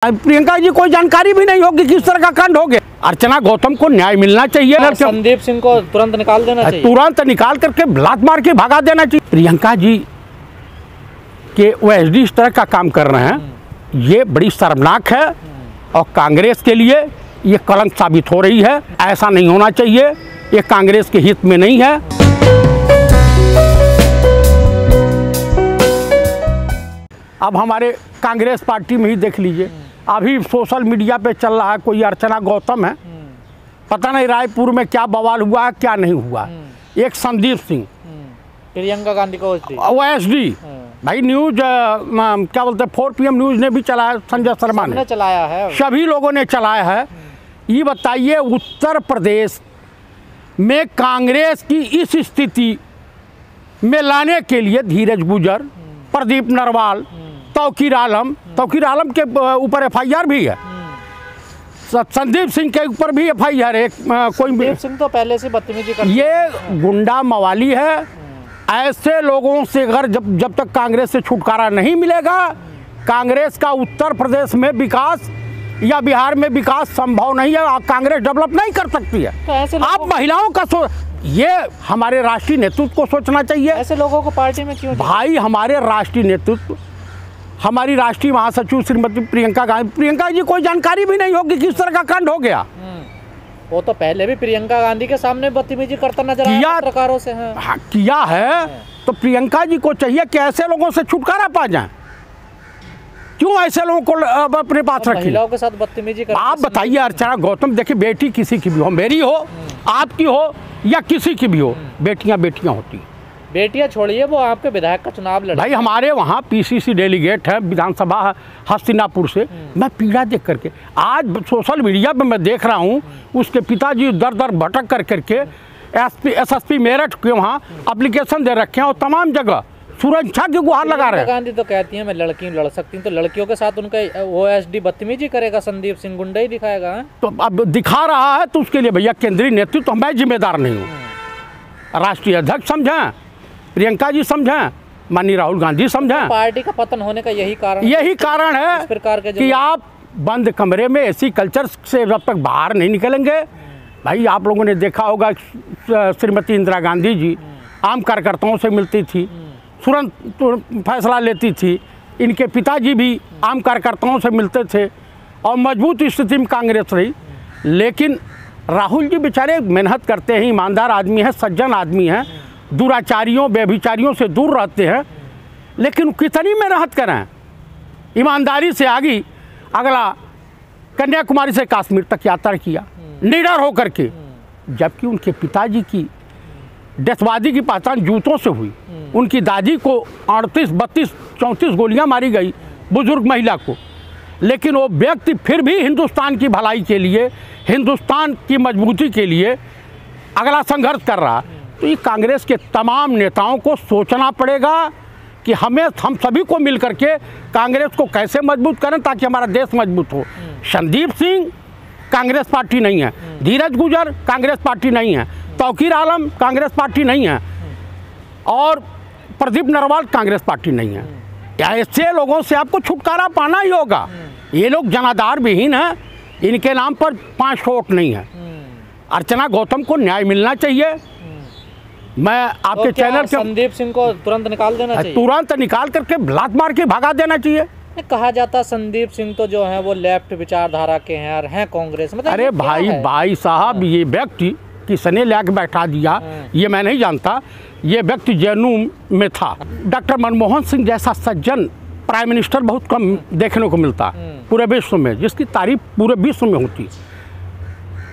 प्रियंका जी कोई जानकारी भी नहीं होगी किस तरह का कांड हो गया। अर्चना गौतम को न्याय मिलना चाहिए। संदीप सिंह को तुरंत निकाल देना चाहिए, तुरंत निकाल करके लात मार के भगा देना चाहिए। प्रियंका जी के ओएसडी इस तरह का काम कर रहे हैं, ये बड़ी शर्मनाक है और कांग्रेस के लिए ये कलंक साबित हो रही है। ऐसा नहीं होना चाहिए, ये कांग्रेस के हित में नहीं है। अब हमारे कांग्रेस पार्टी में ही देख लीजिए, अभी सोशल मीडिया पे चल रहा है, कोई अर्चना गौतम है, पता नहीं रायपुर में क्या बवाल हुआ है क्या नहीं हुआ। एक संदीप सिंह, प्रियंका गांधी को ओएसडी भाई न्यूज क्या बोलते हैं 4 PM न्यूज ने भी चलाया, संजय शर्मा ने चलाया है, सभी लोगों ने चलाया है। ये बताइए उत्तर प्रदेश में कांग्रेस की इस स्थिति में लाने के लिए धीरज गुजर, प्रदीप नरवाल, तौकीर आलम के ऊपर FIR भी है, संदीप सिंह के ऊपर भी FIR है। कोई संदीप सिंह तो पहले से बदतमीजी करते हैं। ये गुंडा मवाली है। ऐसे लोगों से अगर जब तक कांग्रेस से छुटकारा नहीं मिलेगा, कांग्रेस का उत्तर प्रदेश में विकास या बिहार में विकास संभव नहीं है। कांग्रेस डेवलप नहीं कर सकती है। तो ऐसे आप महिलाओं का ये हमारे राष्ट्रीय नेतृत्व को सोचना चाहिए। ऐसे लोगों को पार्टी में क्यों? भाई हमारे राष्ट्रीय नेतृत्व, हमारी राष्ट्रीय महासचिव श्रीमती प्रियंका जी कोई जानकारी भी नहीं होगी किस तरह का कांड हो गया। वो तो पहले भी प्रियंका गांधी के सामने बदतमीजी करता नजर आया पत्रकारों से। हाँ, किया है। तो प्रियंका जी को चाहिए कि ऐसे लोगों से छुटकारा पा जाए। क्यों ऐसे लोगों को अपने पास रखें? महिलाओं के साथ बदतमीजी करते। आप बताइए अर्चना गौतम, देखिए बेटी किसी की भी हो, मेरी हो, आपकी हो या किसी की भी हो, बेटियां बेटियां होती हैं। बेटियां छोड़िए, वो आपके विधायक का चुनाव लड़े। भाई हमारे वहाँ PCC डेलीगेट है विधानसभा हस्तिनापुर से, मैं पीड़ा देख करके आज सोशल मीडिया पे मैं देख रहा हूँ, उसके पिताजी दर दर भटक कर करके SSP मेरठ के वहाँ एप्लीकेशन दे रखे हैं और तमाम जगह सुरक्षा की गुहार लगा रहे हैं। गांधी तो कहती है मैं लड़की लड़ सकती हूँ, तो लड़कियों के साथ उनका OSD बदतमीजी करेगा संदीप सिंह, गुंडा ही दिखाएगा। तो अब दिखा रहा है तो उसके लिए भैया केंद्रीय नेतृत्व तो मैं जिम्मेदार नहीं हूँ। राष्ट्रीय अध्यक्ष समझें, प्रियंका जी समझें, माननीय राहुल गांधी समझें। पार्टी का पतन होने का यही कारण है इस प्रकार के कि आप बंद कमरे में ऐसी कल्चर से जब तक बाहर नहीं निकलेंगे। भाई आप लोगों ने देखा होगा श्रीमती इंदिरा गांधी जी आम कार्यकर्ताओं से मिलती थी, तुरंत फैसला लेती थी। इनके पिताजी भी आम कार्यकर्ताओं से मिलते थे और मजबूत स्थिति में कांग्रेस रही। लेकिन राहुल जी बेचारे मेहनत करते हैं, ईमानदार आदमी है, सज्जन आदमी है, दुराचारियों व्यभिचारियों से दूर रहते हैं। लेकिन कितनी मेहनत करें, ईमानदारी से आगे अगला कन्याकुमारी से कश्मीर तक यात्रा किया निडर होकर के, जबकि उनके पिताजी की देशवादी की पहचान जूतों से हुई। उनकी दादी को 38, 32, 34 गोलियां मारी गई, बुजुर्ग महिला को। लेकिन वो व्यक्ति फिर भी हिंदुस्तान की भलाई के लिए, हिंदुस्तान की मजबूती के लिए अगला संघर्ष कर रहा। तो ये कांग्रेस के तमाम नेताओं को सोचना पड़ेगा कि हम सभी को मिल करके कांग्रेस को कैसे मजबूत करें ताकि हमारा देश मजबूत हो। संदीप सिंह कांग्रेस पार्टी नहीं है, धीरज गुजर कांग्रेस पार्टी नहीं है, तौकीर आलम कांग्रेस पार्टी नहीं है और प्रदीप नरवाल कांग्रेस पार्टी नहीं है। ऐसे लोगों से आपको छुटकारा पाना ही होगा। ये लोग जनाधार विहीन है, इनके नाम पर 5 वोट नहीं है। अर्चना गौतम को न्याय मिलना चाहिए। मैं आपके चैनल के संदीप सिंह को तुरंत निकाल देना चाहिए, तुरंत निकाल करके लात मार के भगा देना चाहिए। कहा जाता संदीप सिंह तो जो है वो लेफ्ट विचारधारा के हैं और हैं कांग्रेस, मतलब अरे भाई साहब, ये व्यक्ति किसने लाके बैठा दिया ये मैं नहीं जानता। ये व्यक्ति JNU में था। डॉक्टर मनमोहन सिंह जैसा सज्जन प्राइम मिनिस्टर बहुत कम देखने को मिलता पूरे विश्व में, जिसकी तारीफ पूरे विश्व में होती।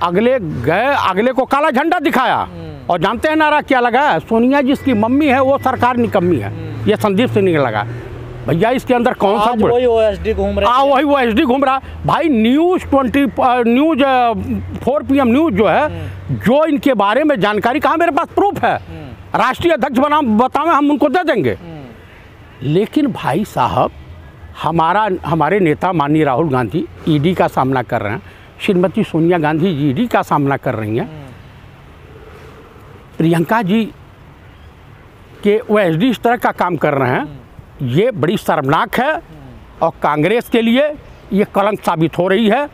अगले को काला झंडा दिखाया और जानते हैं नारा क्या लगा? सोनिया जिसकी मम्मी है वो सरकार निकम्मी है। ये संदीप सिंह ने लगा। भैया इसके अंदर कौन सा वही OSD घूम रहा है, वही OSD घूम रहा। भाई न्यूज़ 4 PM न्यूज़ जो है, जो इनके बारे में जानकारी, कहाँ मेरे पास प्रूफ है, राष्ट्रीय अध्यक्ष बतावे हम उनको दे देंगे। लेकिन भाई साहब हमारे नेता माननीय राहुल गांधी ED का सामना कर रहे हैं, श्रीमती सोनिया गांधी जी ED का सामना कर रही हैं, प्रियंका जी के OSD इस तरह का काम कर रहे हैं, ये बड़ी शर्मनाक है और कांग्रेस के लिए ये कलंक साबित हो रही है।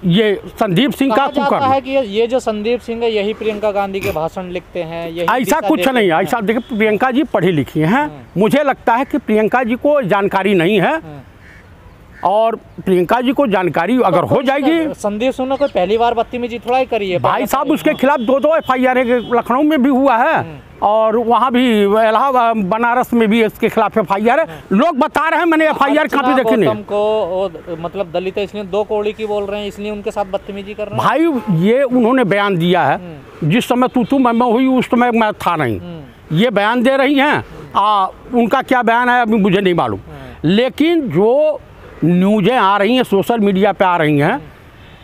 ये संदीप सिंह का कहा जाता है कि ये जो संदीप सिंह है यही प्रियंका गांधी के भाषण लिखते हैं, यही ऐसा कुछ नहीं है। ऐसा देखिए, प्रियंका जी पढ़ी लिखी हैं, मुझे लगता है कि प्रियंका जी को जानकारी नहीं है, और प्रियंका जी को जानकारी अगर हो जाएगी। संदीप सिंह ने कोई पहली बार बदतमीजी थोड़ा ही करी है भाई साहब, उसके खिलाफ 2 FIR लखनऊ में भी हुआ है, और वहाँ भी इलाहाबाद बनारस में भी इसके खिलाफ FIR है। लोग बता रहे हैं, मैंने FIR कॉपी देखी नहीं। को मतलब दलित है इसलिए 2 कौड़ी की बोल रहे हैं, इसलिए उनके साथ बदतमीजी कर रहे हैं। भाई ये उन्होंने बयान दिया है, जिस समय तू मैं हुई उस समय मैं था नहीं। ये बयान दे रही हैं, उनका क्या बयान है अभी मुझे नहीं मालूम, लेकिन जो न्यूज़ें आ रही हैं सोशल मीडिया पे आ रही हैं,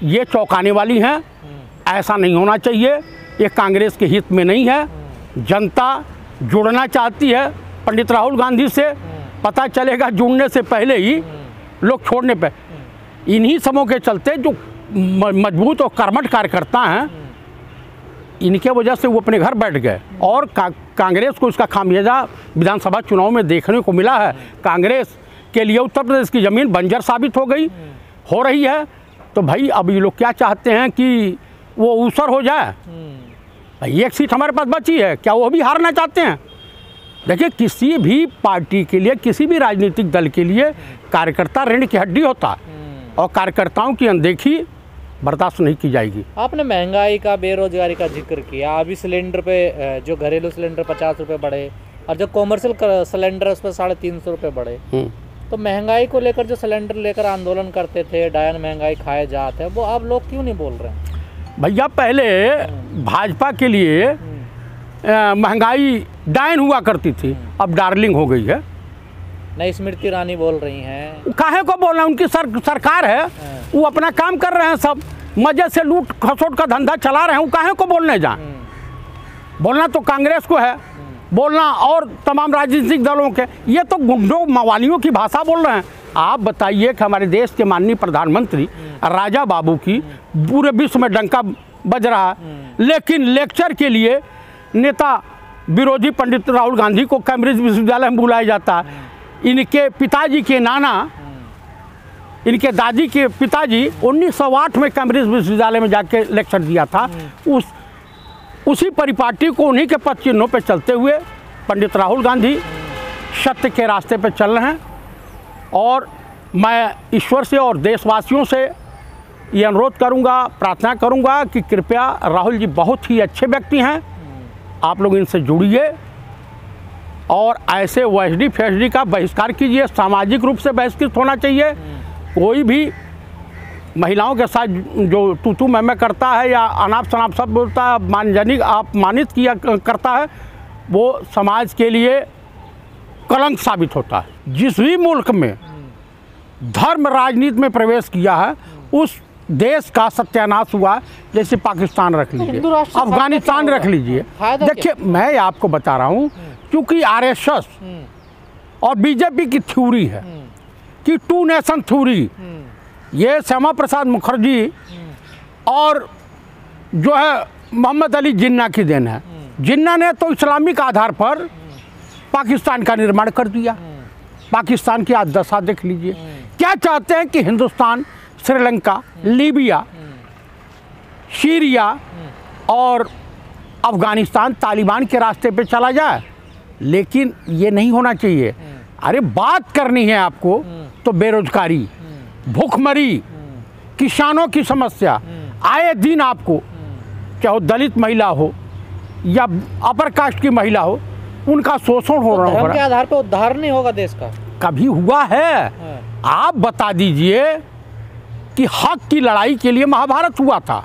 ये चौंकाने वाली हैं। ऐसा नहीं होना चाहिए, ये कांग्रेस के हित में नहीं है। जनता जुड़ना चाहती है पंडित राहुल गांधी से, पता चलेगा जुड़ने से पहले ही लोग छोड़ने पे। इन्हीं समूह के चलते जो मजबूत और कर्मठ कार्यकर्ता हैं, इनके वजह से वो अपने घर बैठ गए, और कांग्रेस को इसका खामियाजा विधानसभा चुनाव में देखने को मिला है। कांग्रेस के लिए उत्तर प्रदेश की ज़मीन बंजर साबित हो रही है। तो भाई अब ये लोग क्या चाहते हैं कि वो ऊसर हो जाए। भाई 1 सीट हमारे पास बची है, क्या वो भी हारना चाहते हैं? देखिए, किसी भी पार्टी के लिए, किसी भी राजनीतिक दल के लिए कार्यकर्ता रीढ़ की हड्डी होता है, और कार्यकर्ताओं की अनदेखी बर्दाश्त नहीं की जाएगी। आपने महंगाई का, बेरोजगारी का जिक्र किया। अभी सिलेंडर पे, जो घरेलू सिलेंडर 50 रुपये बढ़े, और जो कॉमर्शियल सिलेंडर उस पर 350 रुपये बढ़े। तो महंगाई को लेकर जो सिलेंडर लेकर आंदोलन करते थे, डायन महंगाई खाए जाते हैं, वो अब लोग क्यों नहीं बोल रहे हैं? भैया, पहले भाजपा के लिए महंगाई डायन हुआ करती थी, अब डार्लिंग हो गई है। नहीं, स्मृति ईरानी बोल रही हैं। काहे को बोलना, उनकी सरकार है, वो अपना काम कर रहे हैं, सब मजे से लूट खसोट का धंधा चला रहे हैं, वो काहे को बोलने जाए? बोलना तो कांग्रेस को है, बोलना और तमाम राजनीतिक दलों के। ये तो गुंडों मवालियों की भाषा बोल रहे हैं। आप बताइए कि हमारे देश के माननीय प्रधानमंत्री राजा बाबू की पूरे विश्व में डंका बज रहा है, लेकिन लेक्चर के लिए नेता विरोधी पंडित राहुल गांधी को कैम्ब्रिज विश्वविद्यालय में बुलाया जाता है। इनके पिताजी के नाना, इनके दादी के पिताजी 1908 में कैम्ब्रिज विश्वविद्यालय में जाके लेक्चर दिया था। उसी परिपाटी को, उन्हीं के पद चिन्हों पर चलते हुए पंडित राहुल गांधी सत्य के रास्ते पर चल रहे हैं। और मैं ईश्वर से और देशवासियों से ये अनुरोध करूंगा, प्रार्थना करूंगा कि कृपया, राहुल जी बहुत ही अच्छे व्यक्ति हैं, आप लोग इनसे जुड़िए और ऐसे OSD FSD का बहिष्कार कीजिए। सामाजिक रूप से बहिष्कृत होना चाहिए। कोई भी महिलाओं के साथ जो तू मैं करता है या अनाप शनाप सब बोलता है, मानजनिक अपमानित किया करता है, वो समाज के लिए कलंक साबित होता है। जिस भी मुल्क में धर्म राजनीति में प्रवेश किया है, उस देश का सत्यानाश हुआ। जैसे पाकिस्तान रख लीजिए, अफगानिस्तान रख लीजिए। देखिए, मैं आपको बता रहा हूँ, क्योंकि RSS और BJP की थ्योरी है कि 2 नेशन थ्योरी, ये श्यामा प्रसाद मुखर्जी और जो है मोहम्मद अली जिन्ना की देन है। जिन्ना ने तो इस्लामिक आधार पर पाकिस्तान का निर्माण कर दिया। पाकिस्तान की आज दशा देख लीजिए। क्या चाहते हैं कि हिंदुस्तान श्रीलंका, लीबिया, सीरिया और अफगानिस्तान तालिबान के रास्ते पे चला जाए, लेकिन ये नहीं होना चाहिए। अरे बात करनी है आपको तो बेरोजगारी, भूखमरी, किसानों की समस्या, आए दिन आपको, चाहे दलित महिला हो या अपर कास्ट की महिला हो, उनका शोषण हो रहा है। धर्म के आधार पर उद्धार नहीं होगा देश का? कभी हुआ है? आप बता दीजिए कि हक की लड़ाई के लिए महाभारत हुआ था,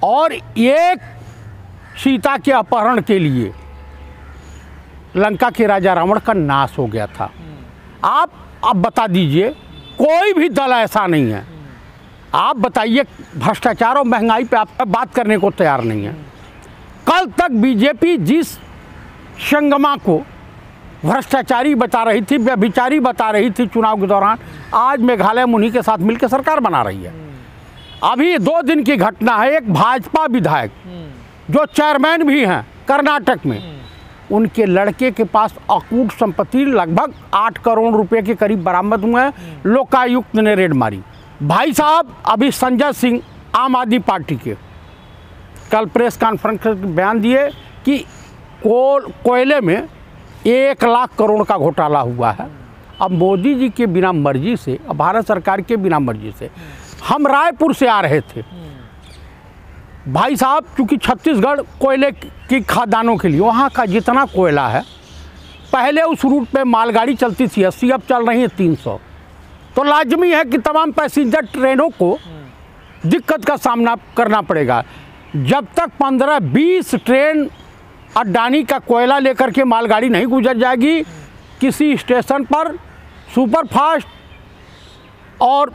और एक सीता के अपहरण के लिए लंका के राजा रावण का नाश हो गया था। आप अब बता दीजिए, कोई भी दल ऐसा नहीं है। आप बताइए, भ्रष्टाचार और महंगाई पे आप बात करने को तैयार नहीं है। कल तक बीजेपी जिस संगमा को भ्रष्टाचारी बता रही थी, व्यभिचारी बता रही थी चुनाव के दौरान, आज मेघालय मुनि के साथ मिलकर सरकार बना रही है। अभी 2 दिन की घटना है, एक भाजपा विधायक जो चेयरमैन भी हैं कर्नाटक में, उनके लड़के के पास अकूट संपत्ति लगभग 8 करोड़ रुपए के करीब बरामद हुए हैं। लोकायुक्त ने रेड मारी। भाई साहब, अभी संजय सिंह आम आदमी पार्टी के कल प्रेस कॉन्फ्रेंस में बयान दिए कि कोयले में 1 लाख करोड़ का घोटाला हुआ है। अब मोदी जी के बिना मर्जी से, अब भारत सरकार के बिना मर्जी से, हम रायपुर से आ रहे थे भाई साहब, क्योंकि छत्तीसगढ़ कोयले की खदानों के लिए वहाँ का जितना कोयला है, पहले उस रूट पे मालगाड़ी चलती थी 80, अब चल रही है 300। तो लाजमी है कि तमाम पैसेंजर ट्रेनों को दिक्कत का सामना करना पड़ेगा। जब तक 15-20 ट्रेन अडानी का कोयला लेकर के मालगाड़ी नहीं गुजर जाएगी, किसी स्टेशन पर सुपरफास्ट और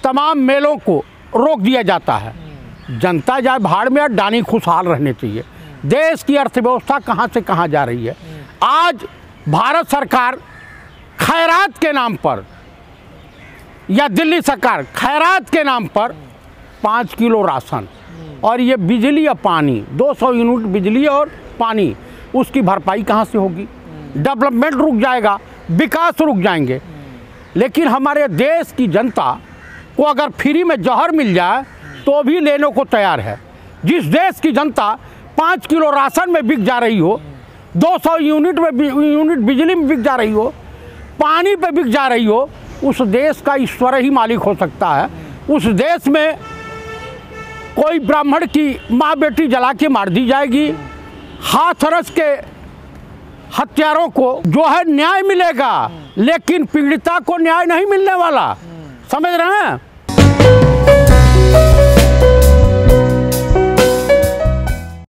तमाम मेलों को रोक दिया जाता है। जनता जाए भाड़ में, अडानी खुशहाल रहने चाहिए। देश की अर्थव्यवस्था कहाँ से कहाँ जा रही है। आज भारत सरकार खैरात के नाम पर, या दिल्ली सरकार खैरात के नाम पर 5 किलो राशन और ये बिजली या पानी, 200 यूनिट बिजली और पानी, उसकी भरपाई कहाँ से होगी। डेवलपमेंट रुक जाएगा, विकास रुक जाएंगे। लेकिन हमारे देश की जनता को अगर फ्री में जहर मिल जाए तो भी लेने को तैयार है। जिस देश की जनता 5 किलो राशन में बिक जा रही हो, 200 यूनिट बिजली में बिक जा रही हो, पानी पे बिक जा रही हो, उस देश का ईश्वर ही मालिक हो सकता है। उस देश में कोई ब्राह्मण की माँ बेटी जला के मार दी जाएगी, हाथरस के हत्यारों को जो है न्याय मिलेगा, लेकिन पीड़िता को न्याय नहीं मिलने वाला। समझ रहे हैं।